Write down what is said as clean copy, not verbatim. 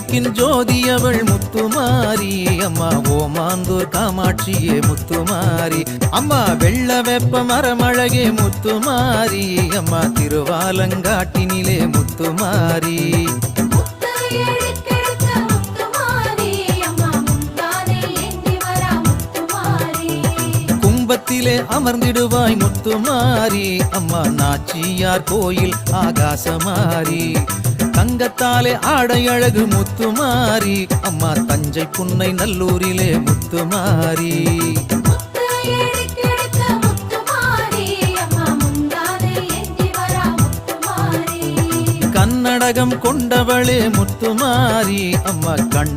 விளக்கின் ஜோதியவள் முத்துமாரி அம்மா ஓமாந்தூர் காமாட்சியே முத்துமாரி அம்மா வெள்ள வெப்ப மரமழகே முத்துமாரி அம்மா திருவாலங்காட்டினிலே முத்துமாரி கும்பத்திலே அமர்ந்திடுவாய் முத்துமாரி அம்மா நாச்சியார் கோயில் ஆகாசமாரி தங்கத்தாலே ஆடை அழகு முத்துமாரி அம்மா தஞ்சை புன்னை நல்லூரிலே முத்துமாரி கன்னடகம் கொண்டவளே முத்துமாரி அம்மா கண்ண